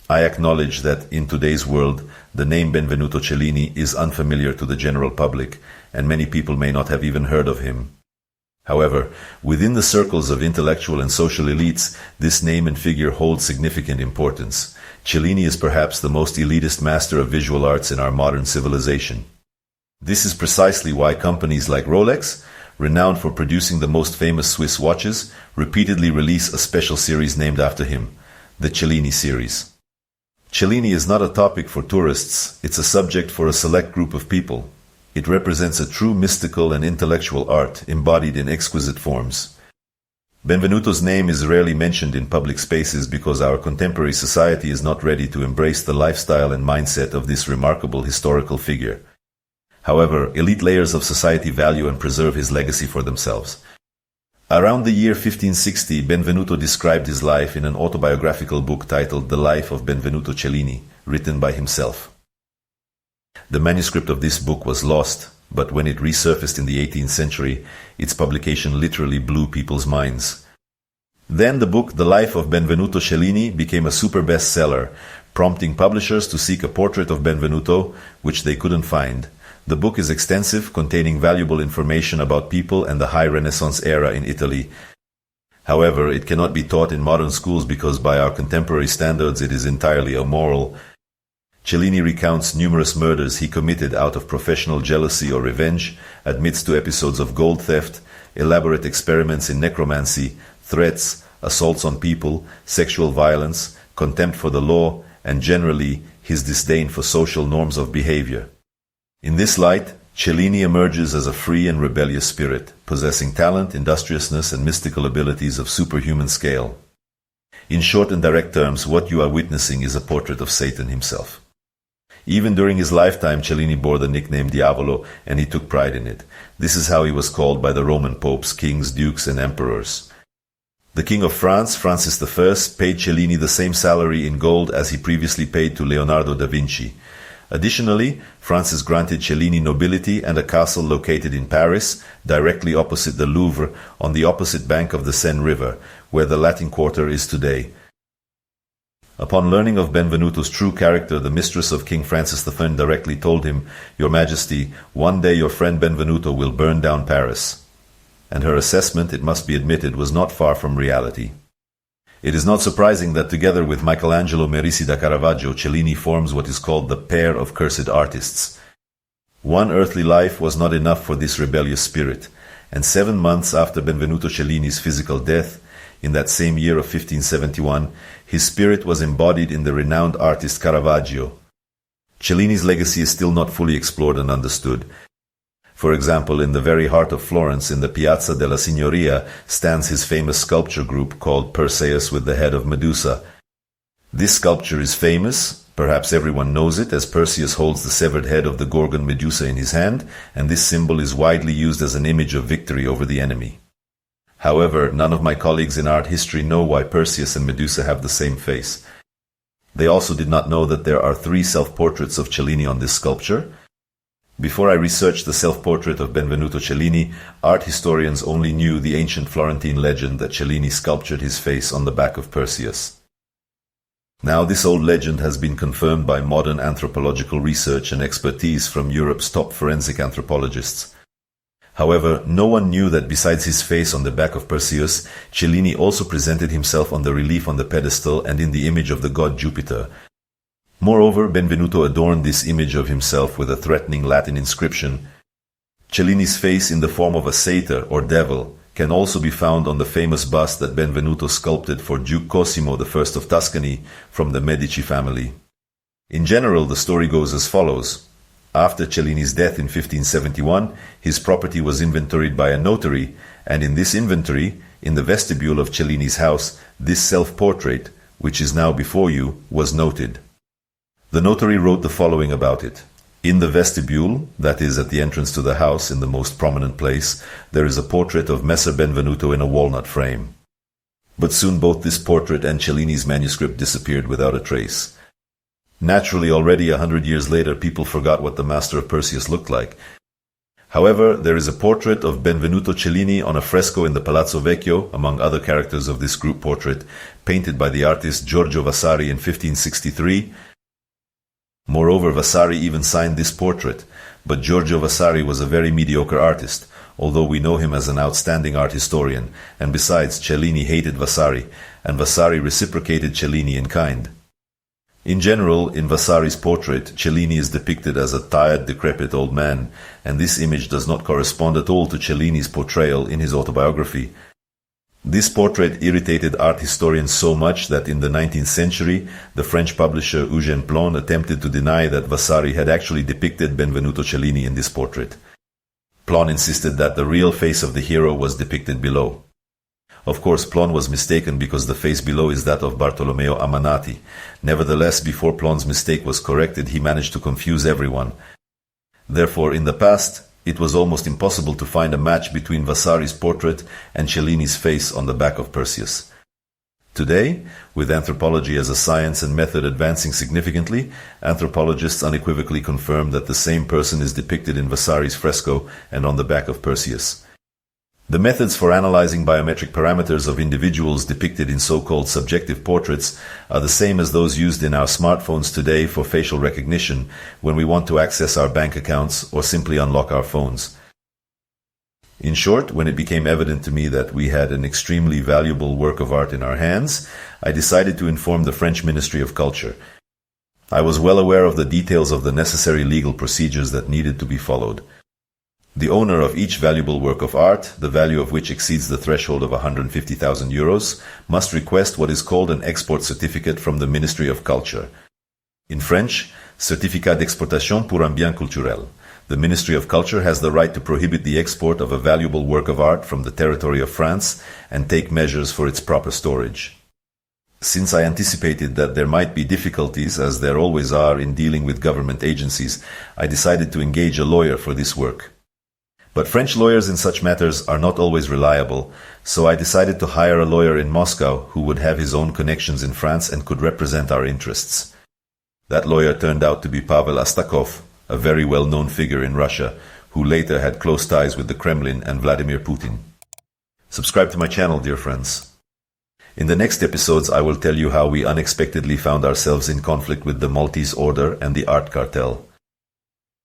I acknowledge that in today's world, the name Benvenuto Cellini is unfamiliar to the general public, and many people may not have even heard of him. However, within the circles of intellectual and social elites, this name and figure holds significant importance. Cellini is perhaps the most elitist master of visual arts in our modern civilization. This is precisely why companies like Rolex, renowned for producing the most famous Swiss watches, repeatedly release a special series named after him, the Cellini series. Cellini is not a topic for tourists, it's a subject for a select group of people. It represents a true mystical and intellectual art embodied in exquisite forms. Benvenuto's name is rarely mentioned in public spaces because our contemporary society is not ready to embrace the lifestyle and mindset of this remarkable historical figure. However, elite layers of society value and preserve his legacy for themselves. Around the year 1560, Benvenuto described his life in an autobiographical book titled The Life of Benvenuto Cellini, written by himself. The manuscript of this book was lost, but when it resurfaced in the 18th century, its publication literally blew people's minds. Then the book The Life of Benvenuto Cellini became a super bestseller, prompting publishers to seek a portrait of Benvenuto, which they couldn't find. The book is extensive, containing valuable information about people and the high Renaissance era in Italy. However, it cannot be taught in modern schools because by our contemporary standards it is entirely immoral. Cellini recounts numerous murders he committed out of professional jealousy or revenge, admits to episodes of gold theft, elaborate experiments in necromancy, threats, assaults on people, sexual violence, contempt for the law, and generally his disdain for social norms of behavior. In this light, Cellini emerges as a free and rebellious spirit, possessing talent, industriousness, and mystical abilities of superhuman scale. In short and direct terms, what you are witnessing is a portrait of Satan himself. Even during his lifetime, Cellini bore the nickname Diavolo, and he took pride in it. This is how he was called by the Roman popes, kings, dukes, and emperors. The King of France, Francis I, paid Cellini the same salary in gold as he previously paid to Leonardo da Vinci. Additionally, Francis granted Cellini nobility and a castle located in Paris, directly opposite the Louvre, on the opposite bank of the Seine River, where the Latin Quarter is today. Upon learning of Benvenuto's true character, the mistress of King Francis I directly told him, "Your Majesty, one day your friend Benvenuto will burn down Paris." And her assessment, it must be admitted, was not far from reality. It is not surprising that together with Michelangelo Merisi da Caravaggio, Cellini forms what is called the pair of cursed artists. One earthly life was not enough for this rebellious spirit, and 7 months after Benvenuto Cellini's physical death, in that same year of 1571, his spirit was embodied in the renowned artist Caravaggio. Cellini's legacy is still not fully explored and understood. For example, in the very heart of Florence, in the Piazza della Signoria, stands his famous sculpture group called Perseus with the head of Medusa. This sculpture is famous, perhaps everyone knows it, as Perseus holds the severed head of the Gorgon Medusa in his hand, and this symbol is widely used as an image of victory over the enemy. However, none of my colleagues in art history know why Perseus and Medusa have the same face. They also did not know that there are 3 self-portraits of Cellini on this sculpture. Before I researched the self-portrait of Benvenuto Cellini, art historians only knew the ancient Florentine legend that Cellini sculptured his face on the back of Perseus. Now this old legend has been confirmed by modern anthropological research and expertise from Europe's top forensic anthropologists. However, no one knew that besides his face on the back of Perseus, Cellini also presented himself on the relief on the pedestal and in the image of the god Jupiter. Moreover, Benvenuto adorned this image of himself with a threatening Latin inscription. Cellini's face in the form of a satyr or devil can also be found on the famous bust that Benvenuto sculpted for Duke Cosimo I of Tuscany from the Medici family. In general, the story goes as follows. After Cellini's death in 1571, his property was inventoried by a notary, and in this inventory, in the vestibule of Cellini's house, this self-portrait, which is now before you, was noted. The notary wrote the following about it. In the vestibule, that is at the entrance to the house in the most prominent place, there is a portrait of Messer Benvenuto in a walnut frame. But soon both this portrait and Cellini's manuscript disappeared without a trace. Naturally, already 100 years later, people forgot what the master of Perseus looked like. However, there is a portrait of Benvenuto Cellini on a fresco in the Palazzo Vecchio, among other characters of this group portrait, painted by the artist Giorgio Vasari in 1563. Moreover, Vasari even signed this portrait, but Giorgio Vasari was a very mediocre artist, although we know him as an outstanding art historian, and besides, Cellini hated Vasari, and Vasari reciprocated Cellini in kind. In general, in Vasari's portrait, Cellini is depicted as a tired, decrepit old man, and this image does not correspond at all to Cellini's portrayal in his autobiography. This portrait irritated art historians so much that in the 19th century, the French publisher Eugène Plon attempted to deny that Vasari had actually depicted Benvenuto Cellini in this portrait. Plon insisted that the real face of the hero was depicted below. Of course, Plon was mistaken because the face below is that of Bartolomeo Ammannati. Nevertheless, before Plon's mistake was corrected, he managed to confuse everyone. Therefore, in the past, it was almost impossible to find a match between Vasari's portrait and Cellini's face on the back of Perseus. Today, with anthropology as a science and method advancing significantly, anthropologists unequivocally confirm that the same person is depicted in Vasari's fresco and on the back of Perseus. The methods for analyzing biometric parameters of individuals depicted in so-called subjective portraits are the same as those used in our smartphones today for facial recognition when we want to access our bank accounts or simply unlock our phones. In short, when it became evident to me that we had an extremely valuable work of art in our hands, I decided to inform the French Ministry of Culture. I was well aware of the details of the necessary legal procedures that needed to be followed. The owner of each valuable work of art, the value of which exceeds the threshold of 150,000 euros, must request what is called an export certificate from the Ministry of Culture. In French, Certificat d'exportation pour un bien culturel. The Ministry of Culture has the right to prohibit the export of a valuable work of art from the territory of France and take measures for its proper storage. Since I anticipated that there might be difficulties, as there always are in dealing with government agencies, I decided to engage a lawyer for this work. But French lawyers in such matters are not always reliable, so I decided to hire a lawyer in Moscow who would have his own connections in France and could represent our interests. That lawyer turned out to be Pavel Astakov, a very well-known figure in Russia, who later had close ties with the Kremlin and Vladimir Putin. Subscribe to my channel, dear friends. In the next episodes, I will tell you how we unexpectedly found ourselves in conflict with the Maltese Order and the art cartel.